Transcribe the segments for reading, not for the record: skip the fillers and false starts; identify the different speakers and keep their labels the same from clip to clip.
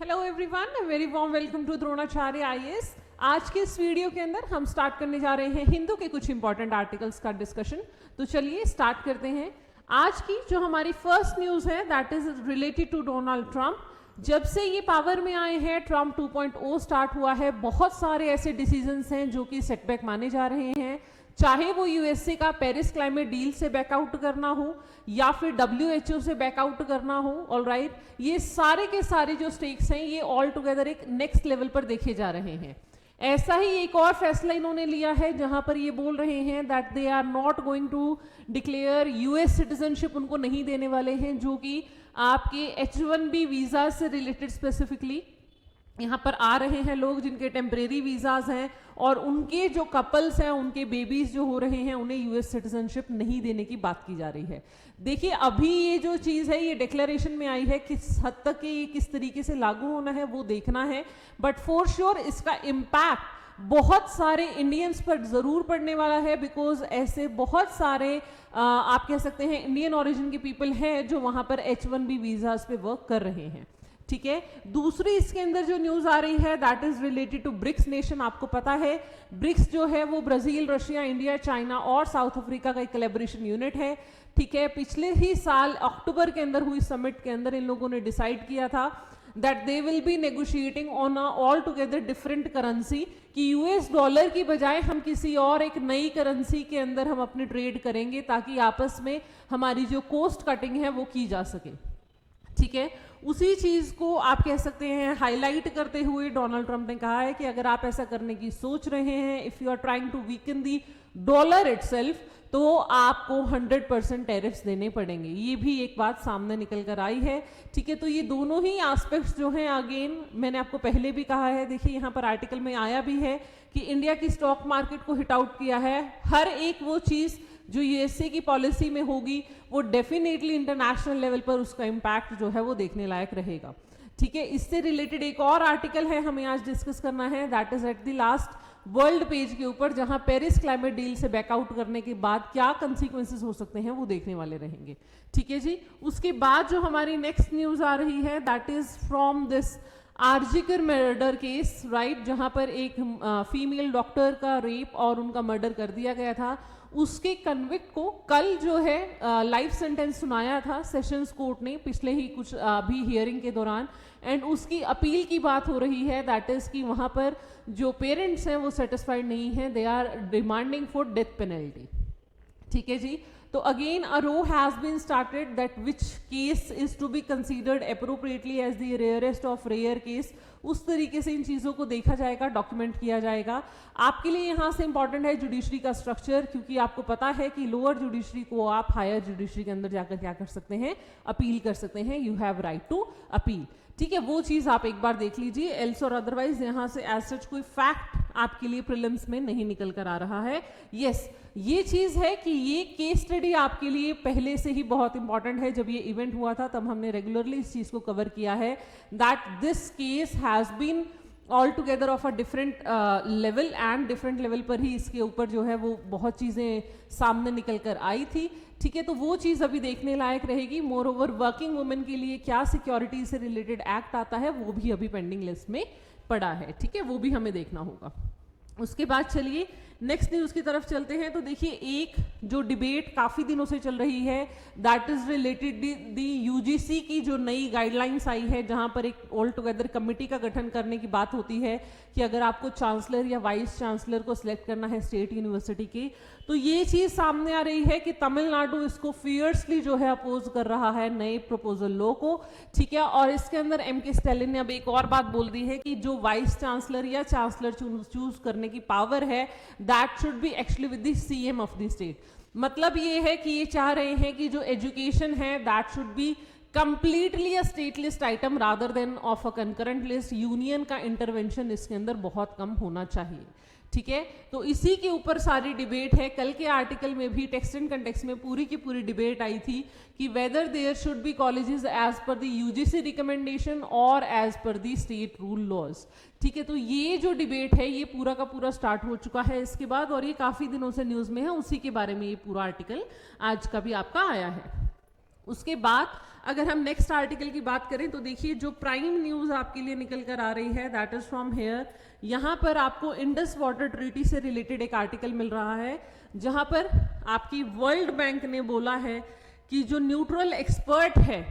Speaker 1: Hello everyone, very warm welcome to Dronacharya IAS. आज के इस वीडियो के अंदर हम स्टार्ट करने जा रहे हैं हिंदू के कुछ इंपॉर्टेंट आर्टिकल्स का डिस्कशन। तो चलिए स्टार्ट करते हैं। आज की जो हमारी फर्स्ट न्यूज है that is related to Donald Trump. जब से ये पावर में आए हैं, ट्रंप 2.0 स्टार्ट हुआ है, बहुत सारे ऐसे डिसीजंस हैं जो कि सेटबैक माने जा रहे हैं, चाहे वो यूएसए का पेरिस क्लाइमेट डील से बैकआउट करना हो या फिर डब्ल्यूएचओ से बैकआउट करना हो। ऑलराइट, ये सारे के सारे जो स्टेक्स हैं ये ऑल टुगेदर एक नेक्स्ट लेवल पर देखे जा रहे हैं। ऐसा ही एक और फैसला इन्होंने लिया है जहां पर ये बोल रहे हैं that they are not going to declare US citizenship, उनको नहीं देने वाले हैं जो कि आपके H1B वीजा से रिलेटेड स्पेसिफिकली यहाँ पर आ रहे हैं लोग जिनके टेम्परेरी वीजाज हैं और उनके जो कपल्स हैं, उनके बेबीज जो हो रहे हैं, उन्हें यूएस सिटीजनशिप नहीं देने की बात की जा रही है। देखिए अभी ये जो चीज़ है ये डिक्लेरेशन में आई है, किस हद तक ये किस तरीके से लागू होना है वो देखना है, बट फॉर श्योर इसका इम्पैक्ट बहुत सारे इंडियंस पर जरूर पड़ने वाला है, बिकॉज ऐसे बहुत सारे आप कह सकते हैं इंडियन ओरिजिन के पीपल हैं जो वहां पर H1B वीजाज पे वर्क कर रहे हैं। ठीक है, दूसरी इसके अंदर जो न्यूज आ रही है that is related to BRICS nation. आपको पता है ब्रिक्स जो है वो ब्राजील, रशिया, इंडिया, चाइना और साउथ अफ्रीका का एक कोलैबोरेशन यूनिट है। ठीक है, पिछले ही साल अक्टूबर के अंदर हुई समिट के अंदर इन लोगों ने डिसाइड किया था that they will be negotiating on a all together different currency, कि यूएस डॉलर की बजाय हम किसी और एक नई करेंसी के अंदर हम अपने ट्रेड करेंगे ताकि आपस में हमारी जो कोस्ट कटिंग है वो की जा सके। ठीक है, उसी चीज को आप कह सकते हैं हाईलाइट करते हुए डोनाल्ड ट्रंप ने कहा है कि अगर आप ऐसा करने की सोच रहे हैं, if you are trying to weaken the dollar itself, तो आपको 100% टैरिफ्स देने पड़ेंगे। ये भी एक बात सामने निकल कर आई है। ठीक है, तो ये दोनों ही एस्पेक्ट्स जो हैं, अगेन मैंने आपको पहले भी कहा है, देखिए यहाँ पर आर्टिकल में आया भी है कि इंडिया की स्टॉक मार्केट को हिट आउट किया है। हर एक वो चीज जो यूएसए की पॉलिसी में होगी वो डेफिनेटली इंटरनेशनल लेवल पर उसका इम्पैक्ट जो है वो देखने लायक रहेगा। ठीक है, इससे रिलेटेड एक और आर्टिकल है हमें आज डिस्कस करना है, that is at the last world page के ऊपर, जहां पेरिस क्लाइमेट डील से बैकआउट करने के बाद क्या कंसिक्वेंसेस हो सकते हैं वो देखने वाले रहेंगे। ठीक है जी, उसके बाद जो हमारी नेक्स्ट न्यूज आ रही है that is from this RG Kar murder case, right, जहां पर एक फीमेल डॉक्टर का रेप और उनका मर्डर कर दिया गया था। उसके कन्विक्ट को कल जो है लाइफ सेंटेंस सुनाया था सेशंस कोर्ट ने पिछले ही कुछ अभी हियरिंग के दौरान, एंड उसकी अपील की बात हो रही है दैट इज कि वहां पर जो पेरेंट्स हैं वो सेटिस्फाइड नहीं हैं, they are demanding for death penalty. ठीक है जी, तो again a row has been started that which case is to be considered appropriately as the rarest of rare case। उस तरीके से इन चीज़ों को देखा जाएगा, डॉक्यूमेंट किया जाएगा। आपके लिए यहाँ से इंपॉर्टेंट है जुडिशरी का स्ट्रक्चर, क्योंकि आपको पता है कि लोअर जुडिशरी को आप हायर जुडिशरी के अंदर जाकर क्या कर सकते हैं, अपील कर सकते हैं। You have right to appeal. ठीक है, वो चीज़ आप एक बार देख लीजिए, एल्स और अदरवाइज यहाँ से एज सच कोई फैक्ट आपके लिए प्रीलिम्स में नहीं निकल कर आ रहा है। यस, ये चीज़ है कि ये केस स्टडी आपके लिए पहले से ही बहुत इंपॉर्टेंट है। जब ये इवेंट हुआ था तब हमने रेगुलरली इस चीज़ को कवर किया है that this case has been all together of a different level, and different level पर ही इसके ऊपर जो है वो बहुत चीज़ें सामने निकल कर आई थी। ठीक है, तो वो चीज़ अभी देखने लायक रहेगी। मोर ओवर वर्किंग वुमेन के लिए क्या सिक्योरिटी से रिलेटेड एक्ट आता है वो भी अभी पेंडिंग लिस्ट में पड़ा है। ठीक है, वो भी हमें देखना होगा। उसके बाद चलिए नेक्स्ट न्यूज की तरफ चलते हैं। तो देखिए एक जो डिबेट काफी दिनों से चल रही है that is related the UGC की जो नई गाइडलाइंस आई है, जहां पर एक ऑल टुगेदर कमेटी का गठन करने की बात होती है कि अगर आपको चांसलर या वाइस चांसलर को सिलेक्ट करना है स्टेट यूनिवर्सिटी की, तो ये चीज सामने आ रही है कि तमिलनाडु इसको फियर्सली जो है अपोज कर रहा है नए प्रपोजल लॉ को। ठीक है, और इसके अंदर एमके स्टैलिन ने अब एक और बात बोल दी है कि जो वाइस चांसलर या चांसलर चूज करने की पावर है that should be actually with the CM of the state. मतलब ये है कि ये चाह रहे हैं कि जो एजुकेशन है that should be completely a state list item rather than of a concurrent list. Union का इंटरवेंशन इसके अंदर बहुत कम होना चाहिए। ठीक है, तो इसी के ऊपर सारी डिबेट है। कल के आर्टिकल में भी टेक्स्ट एंड कंटेक्स्ट में पूरी की पूरी डिबेट आई थी कि whether there should be colleges as per the UGC recommendation और as per the state rule laws. ठीक है, तो ये जो डिबेट है ये पूरा का पूरा स्टार्ट हो चुका है इसके बाद, और ये काफी दिनों से न्यूज में है, उसी के बारे में ये पूरा आर्टिकल आज का भी आपका आया है। उसके बाद अगर हम नेक्स्ट आर्टिकल की बात करें तो देखिए जो प्राइम न्यूज आपके लिए निकल कर आ रही है दैट इज फ्रॉम हेयर। यहाँ पर आपको इंडस वाटर ट्रीटी से रिलेटेड एक आर्टिकल मिल रहा है जहां पर आपकी वर्ल्ड बैंक ने बोला है कि जो न्यूट्रल एक्सपर्ट है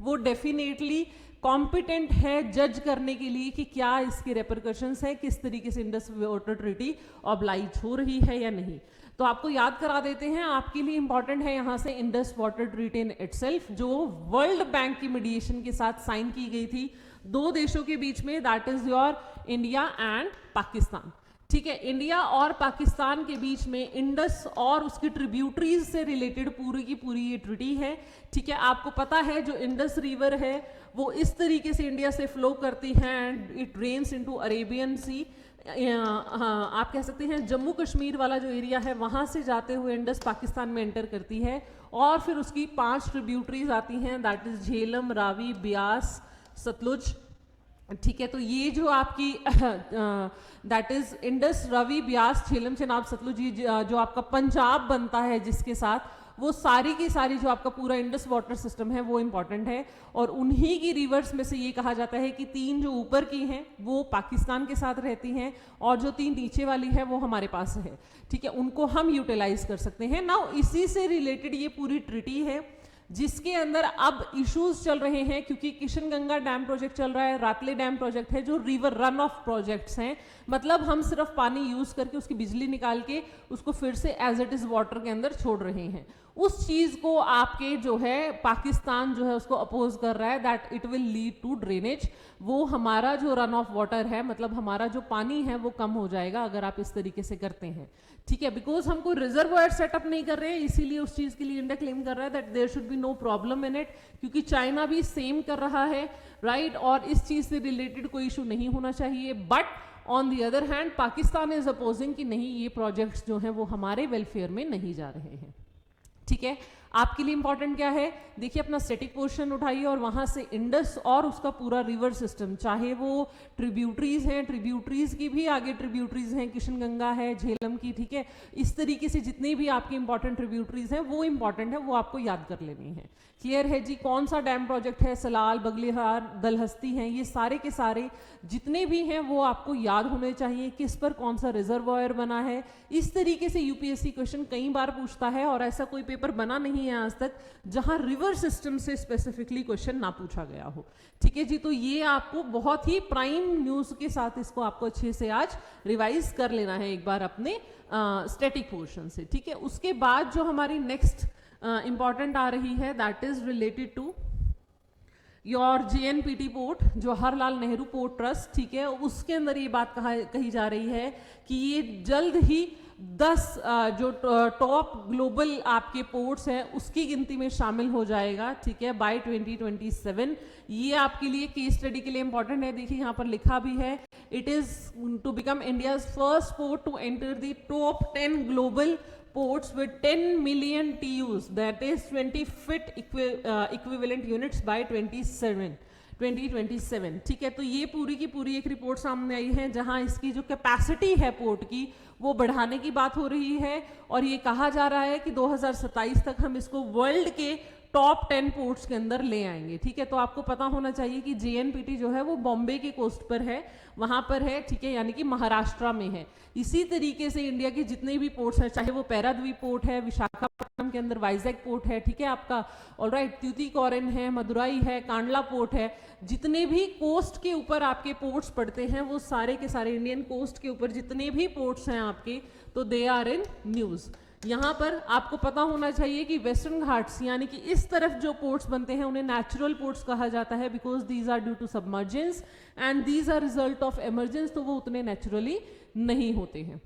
Speaker 1: वो डेफिनेटली कॉम्पिटेंट है जज करने के लिए कि क्या इसके रेपरकशंस है, किस तरीके से इंडस वाटर ट्रीटी ऑब्लाइज हो रही है या नहीं। तो आपको याद करा देते हैं, आपके लिए इंपॉर्टेंट है यहां से Indus water treaty in itself जो वर्ल्ड बैंक की मीडिएशन के साथ साइन की गई थी दो देशों के बीच में, that is your India and Pakistan. ठीक है, इंडिया और पाकिस्तान के बीच में इंडस और उसकी ट्रिब्यूटरीज से रिलेटेड पूरी की पूरी ये ट्रीटी है। ठीक है, आपको पता है जो इंडस रिवर है वो इस तरीके से इंडिया से फ्लो करती है and it drains into Arabian sea. आप कह सकते हैं जम्मू कश्मीर वाला जो एरिया है वहां से जाते हुए इंडस पाकिस्तान में एंटर करती है और फिर उसकी 5 ट्रिब्यूटरीज आती हैं दैट इज झेलम, रावी, ब्यास, सतलुज। ठीक है, तो ये जो आपकी that is Indus, Ravi, Beas, Jhelum, Chenab, Sutlej, ये जो आपका पंजाब बनता है जिसके साथ वो सारी की सारी जो आपका पूरा इंडस वाटर सिस्टम है वो इंपॉर्टेंट है। और उन्हीं की रिवर्स में से ये कहा जाता है कि 3 जो ऊपर की हैं वो पाकिस्तान के साथ रहती हैं और जो 3 नीचे वाली है वो हमारे पास है। ठीक है, उनको हम यूटिलाइज कर सकते हैं। नाउ इसी से रिलेटेड ये पूरी ट्रीटी है जिसके अंदर अब इश्यूज चल रहे हैं क्योंकि किशनगंगा डैम प्रोजेक्ट चल रहा है, रातले डैम प्रोजेक्ट है जो रिवर रन ऑफ प्रोजेक्ट्स हैं, मतलब हम सिर्फ पानी यूज करके उसकी बिजली निकाल के उसको फिर से एज इट इज वाटर के अंदर छोड़ रहे हैं। उस चीज को आपके जो है पाकिस्तान जो है उसको अपोज कर रहा है that it will lead to drainage. वो हमारा जो रन ऑफ वाटर है मतलब हमारा जो पानी है वो कम हो जाएगा अगर आप इस तरीके से करते हैं। ठीक है, बिकॉज हम कोई रिजर्वायर सेटअप नहीं कर रहे हैं इसीलिए उस चीज के लिए इंडिया क्लेम कर रहा है that there should be no problem in it, क्योंकि चाइना भी सेम कर रहा है राइट और इस चीज से रिलेटेड कोई इशू नहीं होना चाहिए। But on the other hand Pakistan is opposing कि नहीं ये प्रोजेक्ट्स जो हैं वो हमारे वेलफेयर में नहीं जा रहे हैं। ठीक है, आपके लिए इंपॉर्टेंट क्या है, देखिए अपना स्टैटिक पोर्शन उठाइए और वहां से इंडस और उसका पूरा रिवर सिस्टम, चाहे वो ट्रिब्यूटरीज हैं, ट्रिब्यूटरीज की भी आगे ट्रिब्यूटरीज हैं, किशनगंगा है, झेलम की, ठीक है, इस तरीके से जितने भी आपके इंपॉर्टेंट ट्रिब्यूटरीज हैं वो इंपॉर्टेंट है, वो आपको याद कर लेनी है। क्लियर है जी, कौन सा डैम प्रोजेक्ट है, सलाल, बगलिहार, दलहस्ती हैं, ये सारे के सारे जितने भी हैं वो आपको याद होने चाहिए, किस पर कौन सा रिजर्वायर बना है। इस तरीके से यूपीएससी क्वेश्चन कई बार पूछता है और ऐसा कोई पेपर बना नहीं है आज तक जहां रिवर सिस्टम से स्पेसिफिकली क्वेश्चन ना पूछा गया हो। ठीक है जी, तो ये आपको बहुत ही प्राइम न्यूज के साथ इसको आपको अच्छे से आज रिवाइज कर लेना है एक बार अपने स्टैटिक पोर्शन से। ठीक है, उसके बाद जो हमारी नेक्स्ट इंपॉर्टेंट आ रही है that is related to your JNPT port, Jawaharlal Nehru port trust. ठीक है, उसके अंदर ये बात कही जा रही है कि ये जल्द ही 10 जो टॉप ग्लोबल आपके पोर्ट्स हैं उसकी गिनती में शामिल हो जाएगा। ठीक है, बाय 2027। ये आपके लिए केस स्टडी के लिए इंपॉर्टेंट है। देखिए यहाँ पर लिखा भी है, it is to become India's first port to enter the top 10 global ports with 10 million TUs, that is 20 fit equivalent units by 2027। ठीक है, तो ये पूरी की पूरी एक रिपोर्ट सामने आई है जहां इसकी जो कैपेसिटी है पोर्ट की वो बढ़ाने की बात हो रही है और ये कहा जा रहा है कि 2027 तक हम इसको वर्ल्ड के टॉप 10 पोर्ट्स के अंदर ले आएंगे। ठीक है, तो आपको पता होना चाहिए कि JNPT जो है वो बॉम्बे के कोस्ट पर है, वहां पर है। ठीक है, यानी कि महाराष्ट्र में है। इसी तरीके से इंडिया के जितने भी पोर्ट्स हैं, चाहे वो पैराद्वीप पोर्ट है, विशाखापट्टनम के अंदर वाइजैक पोर्ट है, ठीक है आपका, ऑलराइट, ट्यूटिकोरिन है, मदुराई है, कांडला पोर्ट है, जितने भी कोस्ट के ऊपर आपके पोर्ट्स पड़ते हैं वो सारे के सारे इंडियन कोस्ट के ऊपर जितने भी पोर्ट्स हैं आपके, तो दे आर इन न्यूज। यहाँ पर आपको पता होना चाहिए कि वेस्टर्न घाट्स यानी कि इस तरफ जो पोर्ट्स बनते हैं उन्हें नेचुरल पोर्ट्स कहा जाता है because these are due to submergence and these are result of emergence, तो वो उतने नेचुरली नहीं होते हैं।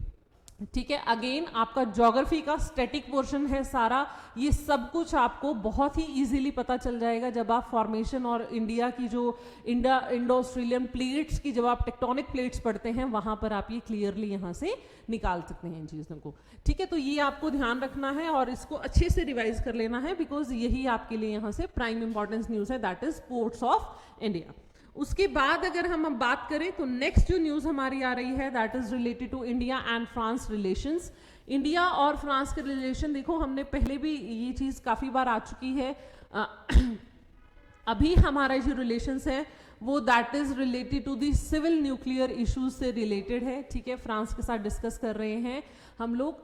Speaker 1: ठीक है, अगेन आपका ज्योग्राफी का स्टैटिक पोर्शन है सारा, ये सब कुछ आपको बहुत ही इजीली पता चल जाएगा जब आप फॉर्मेशन और इंडिया की जो इंडो ऑस्ट्रेलियन प्लेट्स की जब आप टेक्टोनिक प्लेट्स पढ़ते हैं वहां पर आप ये क्लियरली यहाँ से निकाल सकते हैं इन चीज़ों को। ठीक है, तो ये आपको ध्यान रखना है और इसको अच्छे से रिवाइज कर लेना है बिकॉज यही आपके लिए यहाँ से प्राइम इंपॉर्टेंस न्यूज है, that is ports of India. उसके बाद अगर हम बात करें तो नेक्स्ट जो न्यूज हमारी आ रही है that is related to India and France relations. India और फ्रांस के रिलेशन देखो, हमने पहले भी ये चीज़ काफ़ी बार आ चुकी है। अभी हमारा जो रिलेशंस है वो that is related to the civil nuclear issues से रिलेटेड है, ठीक है। फ्रांस के साथ डिस्कस कर रहे हैं हम लोग,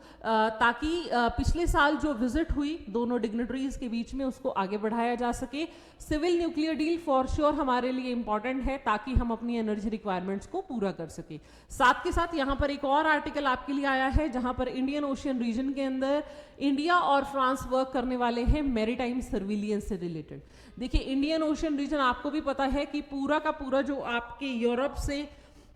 Speaker 1: ताकि पिछले साल जो विजिट हुई दोनों डिग्नेटरीज के बीच में उसको आगे बढ़ाया जा सके। Civil nuclear deal for sure हमारे लिए इंपॉर्टेंट है ताकि हम अपनी एनर्जी रिक्वायरमेंट्स को पूरा कर सके। साथ के साथ यहाँ पर एक और आर्टिकल आपके लिए आया है जहाँ पर इंडियन ओशियन रीजन के अंदर इंडिया और फ्रांस वर्क करने वाले हैं मैरीटाइम सर्विलियंस से रिलेटेड। देखिए, इंडियन ओशियन रीजन आपको भी पता है कि पूरा का पूरा जो आपके यूरोप से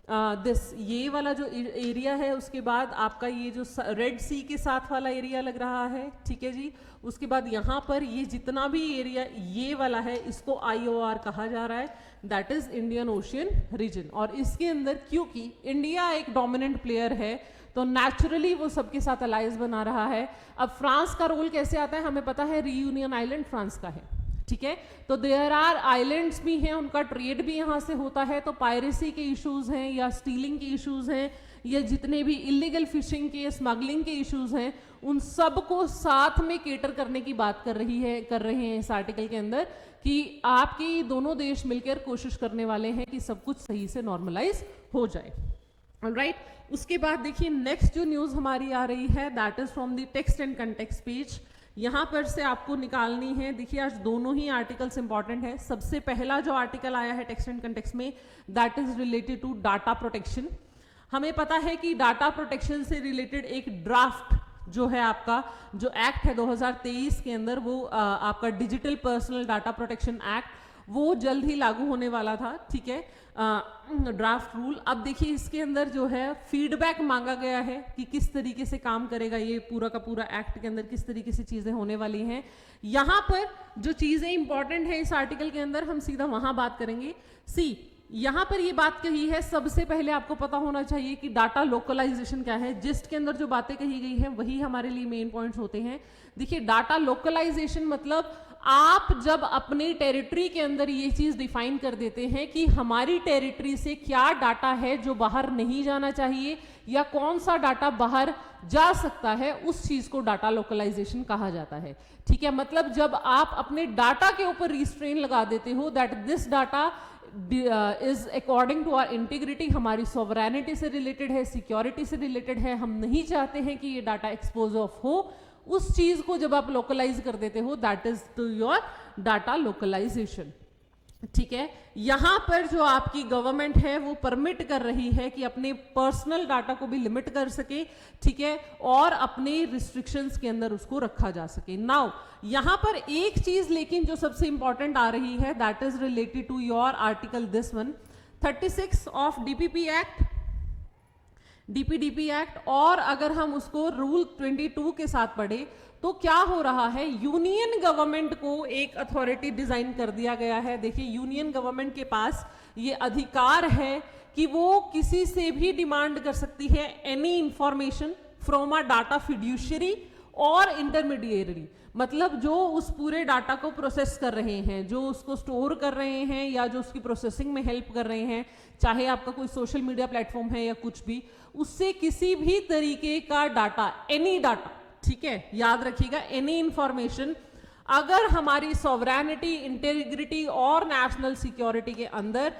Speaker 1: ये वाला जो एरिया है, उसके बाद आपका ये जो रेड सी के साथ वाला एरिया लग रहा है, ठीक है जी। उसके बाद यहाँ पर ये जितना भी एरिया ये वाला है इसको IOR कहा जा रहा है, that is Indian Ocean region. और इसके अंदर क्योंकि इंडिया एक डोमिनेंट प्लेयर है तो नेचुरली वो सबके साथ अलायंस बना रहा है। अब फ्रांस का रोल कैसे आता है हमें पता है, रीयूनियन आइलैंड फ्रांस का है, ठीक है। तो देयर आर आइलैंड्स भी हैं, उनका ट्रेड भी यहाँ से होता है, तो पायरेसी के इश्यूज हैं या स्टीलिंग के इश्यूज हैं या जितने भी इलीगल फिशिंग के स्मगलिंग के इश्यूज हैं उन सब को साथ में केटर करने की बात कर रहे हैं इस आर्टिकल के अंदर कि आपकी दोनों देश मिलकर कोशिश करने वाले हैं कि सब कुछ सही से नॉर्मलाइज हो जाए। ऑलराइट, उसके बाद देखिए नेक्स्ट जो न्यूज हमारी आ रही है that is from the text and context page. यहाँ पर से आपको निकालनी है, देखिए आज दोनों ही आर्टिकल्स इंपॉर्टेंट है। सबसे पहला जो आर्टिकल आया है टेक्स्ट एंड कंटेक्स्ट में that is related to data protection. हमें पता है कि डाटा प्रोटेक्शन से रिलेटेड एक ड्राफ्ट जो है आपका जो एक्ट है 2023 के अंदर वो आपका digital personal data protection act वो जल्द ही लागू होने वाला था, ठीक है, ड्राफ्ट रूल। अब देखिए इसके अंदर जो है फीडबैक मांगा गया है कि किस तरीके से काम करेगा ये पूरा का पूरा एक्ट के अंदर, किस तरीके से चीजें होने वाली हैं। यहाँ पर जो चीजें इंपॉर्टेंट है इस आर्टिकल के अंदर हम सीधा वहां बात करेंगे। यहाँ पर ये बात कही है, सबसे पहले आपको पता होना चाहिए कि डाटा लोकलाइजेशन क्या है। जिस्ट के अंदर जो बातें कही गई हैं वही हमारे लिए मेन पॉइंट्स होते हैं। देखिए डाटा लोकलाइजेशन मतलब आप जब अपने टेरिटरी के अंदर ये चीज डिफाइन कर देते हैं कि हमारी टेरिटरी से क्या डाटा है जो बाहर नहीं जाना चाहिए या कौन सा डाटा बाहर जा सकता है, उस चीज को डाटा लोकलाइजेशन कहा जाता है, ठीक है। मतलब जब आप अपने डाटा के ऊपर रिस्ट्रेन लगा देते हो that this data is according to our integrity, हमारी सॉवरेनिटी से रिलेटेड है, सिक्योरिटी से रिलेटेड है, हम नहीं चाहते हैं कि ये डाटा एक्सपोज ऑफ हो, उस चीज को जब आप लोकलाइज कर देते हो that is to your data localisation, ठीक है। यहां पर जो आपकी गवर्नमेंट है वो परमिट कर रही है कि अपने पर्सनल डाटा को भी लिमिट कर सके, ठीक है, और अपने रिस्ट्रिक्शंस के अंदर उसको रखा जा सके। नाउ यहां पर एक चीज लेकिन जो सबसे इंपॉर्टेंट आ रही है that is related to your article this one 36 of DPP act, DPDP act, और अगर हम उसको रूल 22 के साथ पढ़े तो क्या हो रहा है, यूनियन गवर्नमेंट को एक अथॉरिटी डिजाइन कर दिया गया है। देखिए यूनियन गवर्नमेंट के पास ये अधिकार है कि वो किसी से भी डिमांड कर सकती है any information from a data fiduciary और इंटरमीडिएरी, मतलब जो उस पूरे डाटा को प्रोसेस कर रहे हैं, जो उसको स्टोर कर रहे हैं या जो उसकी प्रोसेसिंग में हेल्प कर रहे हैं, चाहे आपका कोई सोशल मीडिया प्लेटफॉर्म है या कुछ भी, उससे किसी भी तरीके का डाटा, एनी डाटा, ठीक है, याद रखिएगा, एनी इंफॉर्मेशन अगर हमारी सॉवरेनिटी, इंटीग्रिटी और नेशनल सिक्योरिटी के अंदर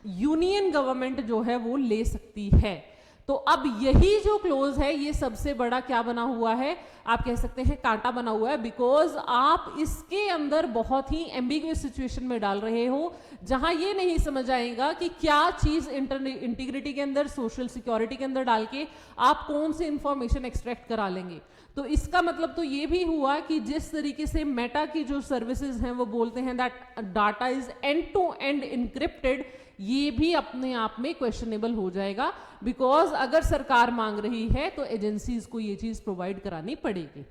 Speaker 1: यूनियन गवर्नमेंट जो है वो ले सकती है। तो अब यही जो क्लोज है ये सबसे बड़ा क्या बना हुआ है, आप कह सकते हैं कांटा बना हुआ है, बिकॉज आप इसके अंदर बहुत ही एम्बिगुअस सिचुएशन में डाल रहे हो जहां ये नहीं समझ आएगा कि क्या चीज इंटीग्रिटी के अंदर, सोशल सिक्योरिटी के अंदर डाल के आप कौन सी इंफॉर्मेशन एक्सट्रैक्ट करा लेंगे। तो इसका मतलब तो ये भी हुआ कि जिस तरीके से मेटा की जो सर्विसेज हैं वो बोलते हैं that data is end to end encrypted, ये भी अपने आप में क्वेश्चनेबल हो जाएगा, बिकॉज अगर सरकार मांग रही है तो एजेंसीज को ये चीज प्रोवाइड करानी पड़ेगी।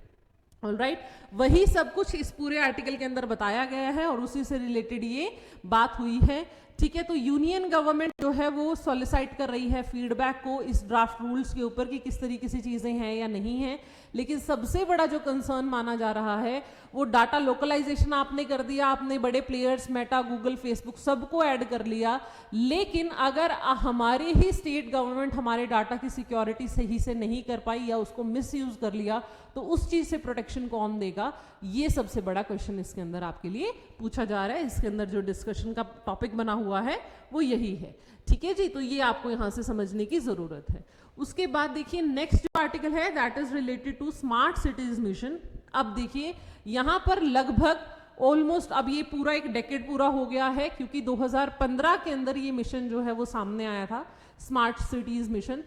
Speaker 1: ऑलराइट, वही सब कुछ इस पूरे आर्टिकल के अंदर बताया गया है और उसी से रिलेटेड ये बात हुई है, ठीक है। तो यूनियन गवर्नमेंट जो है वो सॉलिसाइट कर रही है फीडबैक को इस ड्राफ्ट रूल्स के ऊपर कि किस तरीके से चीजें हैं या नहीं है। लेकिन सबसे बड़ा जो कंसर्न माना जा रहा है वो डाटा लोकलाइजेशन आपने कर दिया, आपने बड़े प्लेयर्स मेटा, गूगल, फेसबुक सबको ऐड कर लिया, लेकिन अगर हमारे ही स्टेट गवर्नमेंट हमारे डाटा की सिक्योरिटी सही से नहीं कर पाई या उसको मिसयूज कर लिया तो उस चीज से प्रोटेक्शन कौन देगा? ये सबसे बड़ा क्वेश्चन इसके अंदर आपके लिए पूछा जा रहा है। इसके अंदर जो डिस्कशन का टॉपिक बना हुआ है वो यही है। ठीक है जी, तो ये आपको यहां से समझने की जरूरत है। उसके बाद देखिए नेक्स्ट जो आर्टिकल है that is related to smart cities mission. अब देखिए यहां पर लगभग ऑलमोस्ट अब ये पूरा एक डेकेड पूरा हो गया है, क्योंकि 2015 के अंदर ये मिशन जो है वो सामने आया था, स्मार्ट सिटीज मिशन।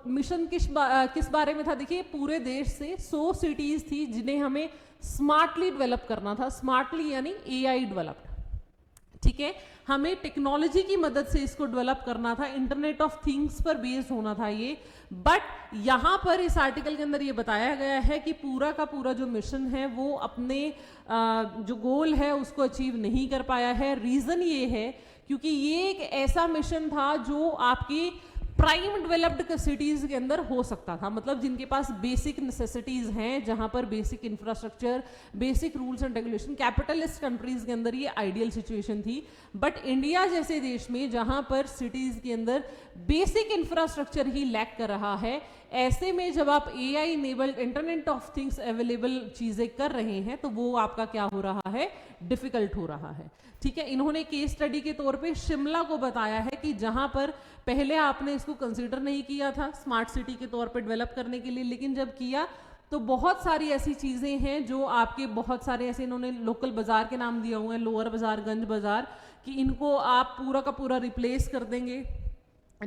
Speaker 1: मिशन किस बारे में था? देखिए पूरे देश से 100 सिटीज थी जिन्हें हमें स्मार्टली डेवलप करना था। स्मार्टली यानी एआई डेवलप्ड, ठीक है। हमें टेक्नोलॉजी की मदद से इसको डेवलप करना था, इंटरनेट ऑफ थिंग्स पर बेस्ड होना था ये। बट यहां पर इस आर्टिकल के अंदर ये बताया गया है कि पूरा का पूरा जो मिशन है वो अपने जो गोल है उसको अचीव नहीं कर पाया है। रीजन ये है क्योंकि ये एक ऐसा मिशन था जो आपकी प्राइम डेवलप्ड सिटीज के अंदर हो सकता था, मतलब जिनके पास बेसिक नेसेसिटीज हैं, जहां पर basic infrastructure, basic rules and regulation, capitalist countries के अंदर ये आइडियल सिचुएशन थी। बट इंडिया जैसे देश में जहां पर सिटीज के अंदर बेसिक इंफ्रास्ट्रक्चर ही लैक कर रहा है, ऐसे में जब आप AI enabled internet of things available चीजें कर रहे हैं तो वो आपका क्या हो रहा है? डिफिकल्ट हो रहा है। ठीक है, इन्होंने केस स्टडी के तौर पे शिमला को बताया है कि जहां पर पहले आपने इसको कंसीडर नहीं किया था स्मार्ट सिटी के तौर पे डेवलप करने के लिए, लेकिन जब किया तो बहुत सारी ऐसी चीजें हैं जो आपके बहुत सारे ऐसे इन्होंने लोकल बाजार के नाम दिए हुए हैं, लोअर बाजार, गंज बाजार, कि इनको आप पूरा का पूरा रिप्लेस कर देंगे।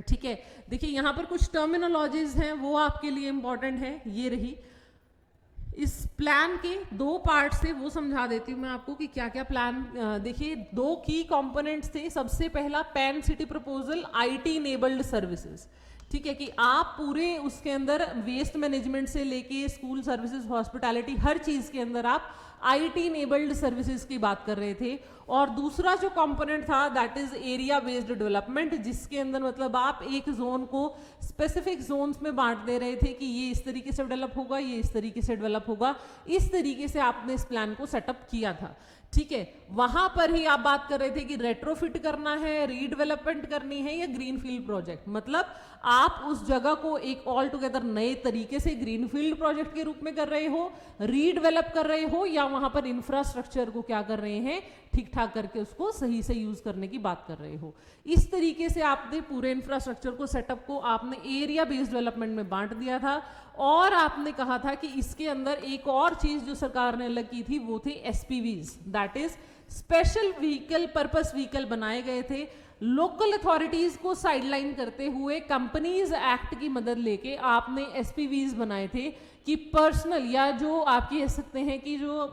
Speaker 1: ठीक है, देखिए यहां पर कुछ टर्मिनोलॉजीज हैं वो आपके लिए इंपॉर्टेंट है। ये रही, इस प्लान के 2 पार्ट से वो समझा देती हूँ मैं आपको कि क्या क्या प्लान। देखिए 2 की कंपोनेंट्स थे। सबसे पहला pan city proposal, IT enabled services. ठीक है, कि आप पूरे उसके अंदर वेस्ट मैनेजमेंट से लेके स्कूल सर्विसेज, हॉस्पिटैलिटी, हर चीज के अंदर आप आईटी इनेबल्ड सर्विसेज की बात कर रहे थे। और दूसरा जो कंपोनेंट था that is area based development, जिसके अंदर मतलब आप एक जोन को स्पेसिफिक जोन्स में बांट दे रहे थे कि ये इस तरीके से डेवलप होगा, ये इस तरीके से डेवलप होगा। इस तरीके से आपने इस प्लान को सेटअप किया था। ठीक है, वहां पर ही आप बात कर रहे थे कि रेट्रोफिट करना है, रीडेवलपमेंट करनी है या ग्रीनफील्ड प्रोजेक्ट, मतलब आप उस जगह को एक ऑल टुगेदर नए तरीके से ग्रीनफील्ड प्रोजेक्ट के रूप में कर रहे हो, रीडेवलप कर रहे हो, या वहां पर इंफ्रास्ट्रक्चर को क्या कर रहे हैं, ठीक ठाक करके उसको सही से यूज करने की बात कर रहे हो। इस तरीके से आपने पूरे इंफ्रास्ट्रक्चर को, सेटअप को आपने एरिया बेस्ड डेवलपमेंट में बांट दिया था। और आपने कहा था कि इसके अंदर एक और चीज जो सरकार ने अलग की थी वो थे SPVs, that is special vehicle, purpose vehicle बनाए गए थे। लोकल अथॉरिटीज को साइडलाइन करते हुए कंपनीज एक्ट की मदद लेके आपने एसपीवीज बनाए थे कि पर्सनल या जो आप कह सकते हैं कि जो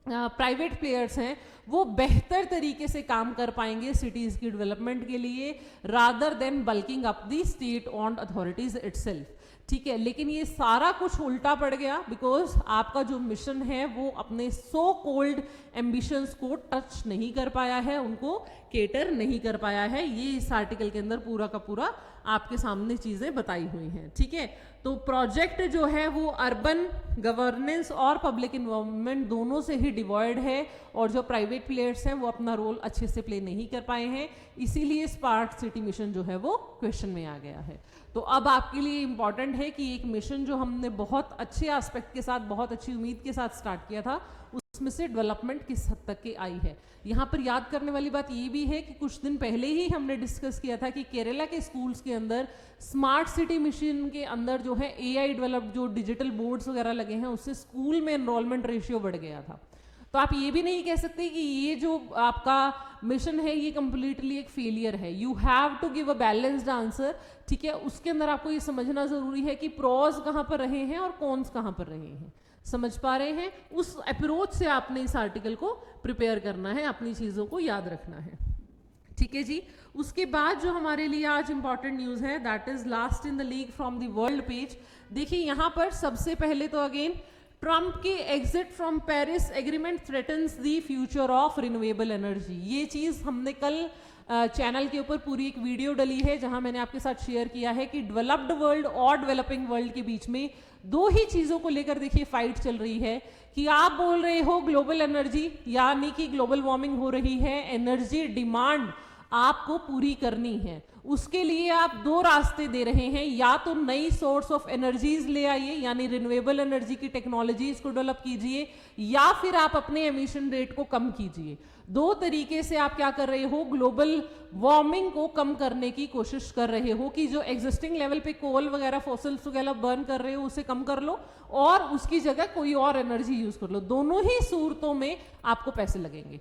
Speaker 1: प्राइवेट प्लेयर्स हैं वो बेहतर तरीके से काम कर पाएंगे सिटीज की डेवलपमेंट के लिए, rather than bulking up the state owned authorities itself. ठीक है, लेकिन ये सारा कुछ उल्टा पड़ गया बिकॉज आपका जो मिशन है वो अपने सो कोल्ड एम्बिशंस को टच नहीं कर पाया है, उनको केटर नहीं कर पाया है। ये इस आर्टिकल के अंदर पूरा का पूरा आपके सामने चीजें बताई हुई हैं। ठीक है, तो प्रोजेक्ट जो है वो अर्बन गवर्नेंस और पब्लिक इन्वॉल्वमेंट दोनों से ही डिवॉइड है, और जो प्राइवेट प्लेयर्स हैं वो अपना रोल अच्छे से प्ले नहीं कर पाए हैं, इसीलिए स्मार्ट सिटी मिशन जो है वो क्वेश्चन में आ गया है। तो अब आपके लिए इंपॉर्टेंट है कि एक मिशन जो हमने बहुत अच्छे एस्पेक्ट के साथ, बहुत अच्छी उम्मीद के साथ स्टार्ट किया था, उसमें से डेवलपमेंट किस हद तक की आई है। यहाँ पर याद करने वाली बात ये भी है कि कुछ दिन पहले ही हमने डिस्कस किया था कि केरला के स्कूल्स के अंदर स्मार्ट सिटी मिशन के अंदर जो है एआई डेवलप्ड जो डिजिटल बोर्ड्स वगैरह लगे हैं उससे स्कूल में एनरोलमेंट रेशियो बढ़ गया था। तो आप ये भी नहीं कह सकते कि ये जो आपका मिशन है ये कंप्लीटली एक फेलियर है। You have to give a balanced answer. ठीक है, उसके अंदर आपको ये समझना जरूरी है कि प्रोज कहाँ पर रहे हैं और कॉन्स कहाँ पर रहे हैं। समझ पा रहे हैं? उस अप्रोच से आपने इस आर्टिकल को प्रिपेयर करना है, अपनी चीजों को याद रखना है। ठीक है जी, उसके बाद जो हमारे लिए आज इंपॉर्टेंट न्यूज है that is last in the league from the world page. देखिए यहाँ पर सबसे पहले तो अगेन ट्रंप के exit from Paris agreement threatens the future of renewable energy. ये चीज हमने कल चैनल के ऊपर पूरी एक वीडियो डली है जहां मैंने आपके साथ शेयर किया है कि डेवलप्ड वर्ल्ड और डेवलपिंग वर्ल्ड के बीच में दो ही चीजों को लेकर देखिए फाइट चल रही है कि आप बोल रहे हो ग्लोबल एनर्जी यानी कि ग्लोबल वार्मिंग हो रही है, एनर्जी डिमांड आपको पूरी करनी है, उसके लिए आप दो रास्ते दे रहे हैं, या तो नई सोर्स ऑफ एनर्जीज ले आइए यानी रिन्यूएबल एनर्जी की टेक्नोलॉजीज को डेवलप कीजिए, या फिर आप अपने एमिशन रेट को कम कीजिए। दो तरीके से आप क्या कर रहे हो, ग्लोबल वार्मिंग को कम करने की कोशिश कर रहे हो कि जो एग्जिस्टिंग लेवल पे कोल वगैरह फॉसिल्स वगैरह बर्न कर रहे हो उसे कम कर लो और उसकी जगह कोई और एनर्जी यूज कर लो। दोनों ही सूरतों में आपको पैसे लगेंगे,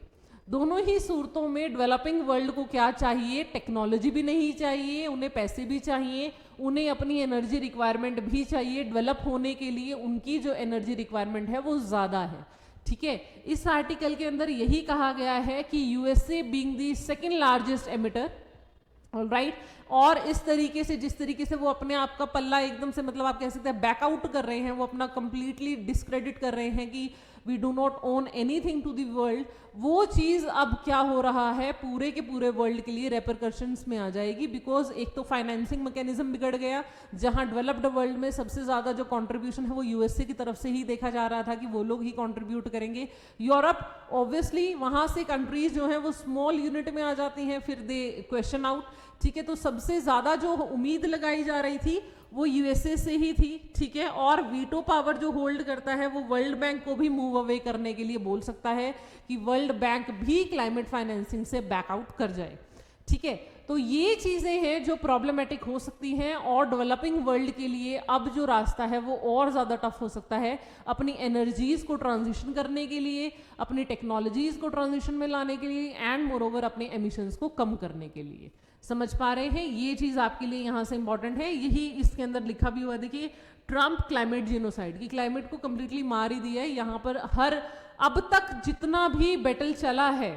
Speaker 1: दोनों ही सूरतों में डेवलपिंग वर्ल्ड को क्या चाहिए, टेक्नोलॉजी भी नहीं चाहिए, उन्हें पैसे भी चाहिए, उन्हें अपनी एनर्जी रिक्वायरमेंट भी चाहिए, डेवलप होने के लिए उनकी जो एनर्जी रिक्वायरमेंट है वो ज्यादा है। ठीक है, इस आर्टिकल के अंदर यही कहा गया है कि USA being the second largest emitter, alright, और इस तरीके से जिस तरीके से वो अपने आप का पल्ला एकदम से मतलब आप कह सकते हैं बैकआउट कर रहे हैं, वो अपना कंप्लीटली डिस्क्रेडिट कर रहे हैं कि we do not own anything to the world, वो चीज अब क्या हो रहा है पूरे के पूरे वर्ल्ड के लिए रेपरकशंस में आ जाएगी। बिकॉज एक तो फाइनेंसिंग मैकेनिज्म बिगड़ गया, जहां डेवलप्ड वर्ल्ड में सबसे ज्यादा जो कंट्रीब्यूशन है वो यूएसए की तरफ से ही देखा जा रहा था कि वो लोग ही कंट्रीब्यूट करेंगे। यूरोप ऑब्वियसली वहां से कंट्रीज जो है वो स्मॉल यूनिट में आ जाती हैं, फिर दे क्वेश्चन आउट। ठीक है, तो सबसे ज्यादा जो उम्मीद लगाई जा रही थी वो यूएसए से ही थी। ठीक है, और वीटो पावर जो होल्ड करता है वो वर्ल्ड बैंक को भी मूव अवे करने के लिए बोल सकता है कि वर्ल्ड बैंक भी क्लाइमेट फाइनेंसिंग से बैकआउट कर जाए। ठीक है, तो ये चीजें हैं जो प्रॉब्लमेटिक हो सकती हैं और डेवलपिंग वर्ल्ड के लिए अब जो रास्ता है वो और ज्यादा टफ हो सकता है अपनी एनर्जीज को ट्रांजिशन करने के लिए, अपनी टेक्नोलॉजीज को ट्रांजिशन में लाने के लिए एंड मोरओवर अपने एमिशंस को कम करने के लिए। समझ पा रहे हैं, ये चीज आपके लिए यहां से इंपॉर्टेंट है। यही इसके अंदर लिखा भी हुआ, देखिए ट्रम्प क्लाइमेट जीनोसाइड की क्लाइमेट को कंप्लीटली मार ही दिया है। यहां पर हर अब तक जितना भी बैटल चला है,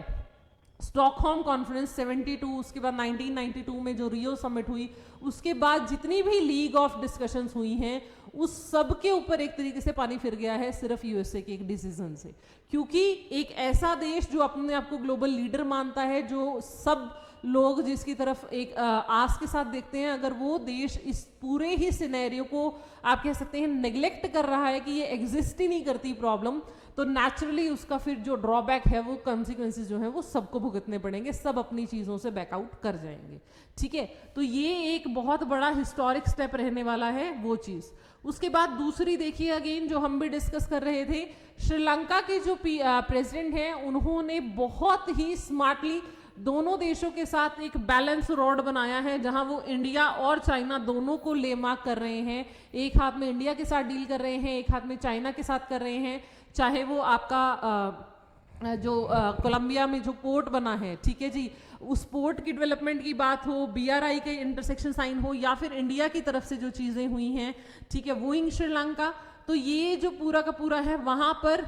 Speaker 1: स्टॉकहोम कॉन्फ्रेंस 72, उसके बाद 1992 में जो रियो समिट हुई, उसके बाद जितनी भी लीग ऑफ डिस्कशंस हुई हैं उस सब के ऊपर एक तरीके से पानी फिर गया है सिर्फ यूएसए के एक डिसीजन से। क्योंकि एक ऐसा देश जो अपने आप को ग्लोबल लीडर मानता है, जो सब लोग जिसकी तरफ एक आस के साथ देखते हैं, अगर वो देश इस पूरे ही सिनेरियो को आप कह सकते हैं नेग्लेक्ट कर रहा है कि ये एग्जिस्ट ही नहीं करती प्रॉब्लम, तो नेचुरली उसका फिर जो ड्रॉबैक है वो कॉन्सिक्वेंसेस जो है वो सबको भुगतने पड़ेंगे, सब अपनी चीजों से बैकआउट कर जाएंगे। ठीक है, तो ये एक बहुत बड़ा हिस्टोरिक स्टेप रहने वाला है वो चीज। उसके बाद दूसरी देखिए अगेन जो हम भी डिस्कस कर रहे थे, श्रीलंका के जो प्रेसिडेंट हैं उन्होंने बहुत ही स्मार्टली दोनों देशों के साथ एक बैलेंस रोड बनाया है, जहां वो इंडिया और चाइना दोनों को ले मार्क कर रहे हैं। एक हाथ में इंडिया के साथ डील कर रहे हैं, एक हाथ में चाइना के साथ कर रहे हैं। चाहे वो आपका जो कोलंबिया में जो पोर्ट बना है, ठीक है जी, उस पोर्ट की डेवलपमेंट की बात हो, बीआरआई के इंटरसेक्शन साइन हो, या फिर इंडिया की तरफ से जो चीजें हुई हैं, ठीक है, वो इन श्रीलंका, तो ये जो पूरा का पूरा है वहां पर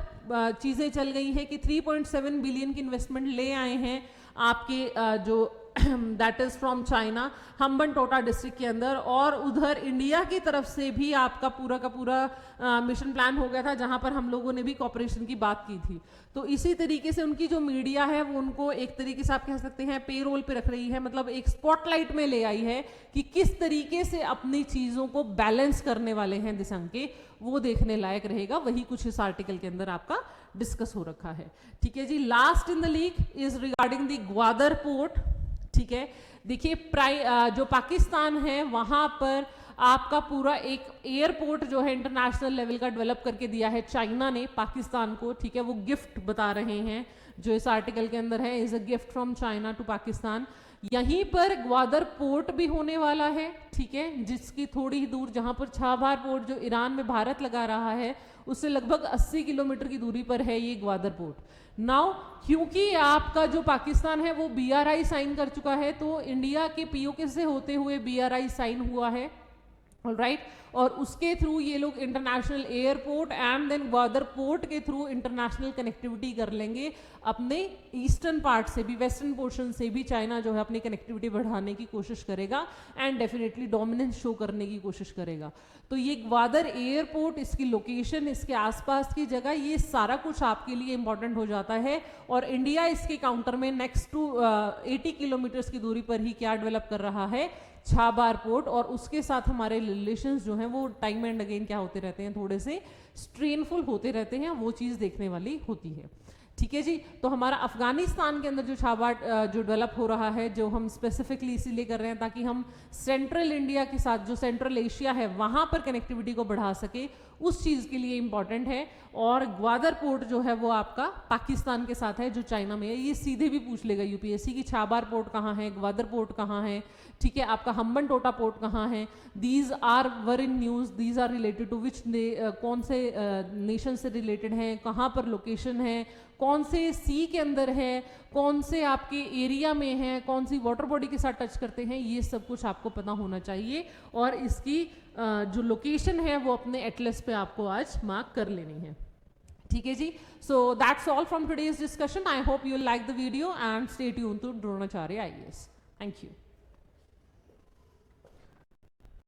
Speaker 1: चीजें चल गई हैं कि 3.7 बिलियन की इन्वेस्टमेंट ले आए हैं आपके जो that is from China, Hambantota district के अंदर, और उधर इंडिया की तरफ से भी आपका पूरा का पूरा मिशन प्लान हो गया था, जहां पर हम लोगों ने भी कॉपरेशन की बात की थी। तो इसी तरीके से उनकी जो मीडिया है वो उनको एक तरीके से आप कह सकते हैं पे रोल पे रख रही है, मतलब एक स्पॉटलाइट में ले आई है कि किस तरीके से अपनी चीजों को बैलेंस करने वाले हैं दिशंक के, वो देखने लायक रहेगा। वही कुछ इस आर्टिकल के अंदर आपका डिस्कस हो रखा है। ठीक है जी, last in the league is regarding the Gwadar port. ठीक है, देखिए जो पाकिस्तान है वहां पर आपका पूरा एक एयरपोर्ट जो है इंटरनेशनल लेवल का डेवलप करके दिया है चाइना ने पाकिस्तान को। ठीक है, वो गिफ्ट बता रहे हैं जो इस आर्टिकल के अंदर है, is a gift from China to Pakistan. यहीं पर ग्वादर पोर्ट भी होने वाला है, ठीक है, जिसकी थोड़ी ही दूर जहां पर छाबार पोर्ट जो ईरान में भारत लगा रहा है उससे लगभग 80 किलोमीटर की दूरी पर है ये ग्वादर पोर्ट। नाउ क्योंकि आपका जो पाकिस्तान है वो बीआरआई साइन कर चुका है, तो इंडिया के पीओके से होते हुए बीआरआई साइन हुआ है, ऑलराइट, और उसके थ्रू ये लोग international airport and then Gwadar port के थ्रू इंटरनेशनल कनेक्टिविटी कर लेंगे अपने ईस्टर्न पार्ट से भी, वेस्टर्न पोर्शन से भी चाइना जो है अपनी कनेक्टिविटी बढ़ाने की कोशिश करेगा एंड डेफिनेटली डोमिनेंस शो करने की कोशिश करेगा। तो ये ग्वादर एयरपोर्ट, इसकी लोकेशन, इसके आसपास की जगह, ये सारा कुछ आपके लिए इंपॉर्टेंट हो जाता है। और इंडिया इसके काउंटर में नेक्स्ट टू 80 किलोमीटर्स की दूरी पर ही क्या डेवलप कर रहा है, छाबार पोर्ट। और उसके साथ हमारे रिलेशंस जो हैं वो टाइम एंड अगेन क्या होते रहते हैं, थोड़े से स्ट्रेनफुल होते रहते हैं, वो चीज़ देखने वाली होती है। ठीक है जी। तो हमारा अफगानिस्तान के अंदर जो छाबार जो डेवलप हो रहा है, जो हम स्पेसिफिकली इसीलिए कर रहे हैं ताकि हम सेंट्रल इंडिया के साथ जो सेंट्रल एशिया है वहाँ पर कनेक्टिविटी को बढ़ा सके, उस चीज़ के लिए इंपॉर्टेंट है। और ग्वादर पोर्ट जो है वो आपका पाकिस्तान के साथ है जो चाइना में है। ये सीधे भी पूछ लेगा यूपीएससी की छाबार पोर्ट कहाँ है, ग्वादर पोर्ट कहाँ है, ठीक है, आपका हम्बन टोटा पोर्ट कहाँ है। These are were in news, these are related to which, कौन से नेशन से रिलेटेड हैं, कहाँ पर लोकेशन है, कौन से सी के अंदर है, कौन से आपके एरिया में है, कौन सी वाटर बॉडी के साथ टच करते हैं, ये सब कुछ आपको पता होना चाहिए। और इसकी जो लोकेशन है वो अपने एटलस पे आपको आज मार्क कर लेनी है। ठीक है जी। So that's all from today's discussion. I hope you like the video and stay tuned to Dronacharya IAS। Thank you.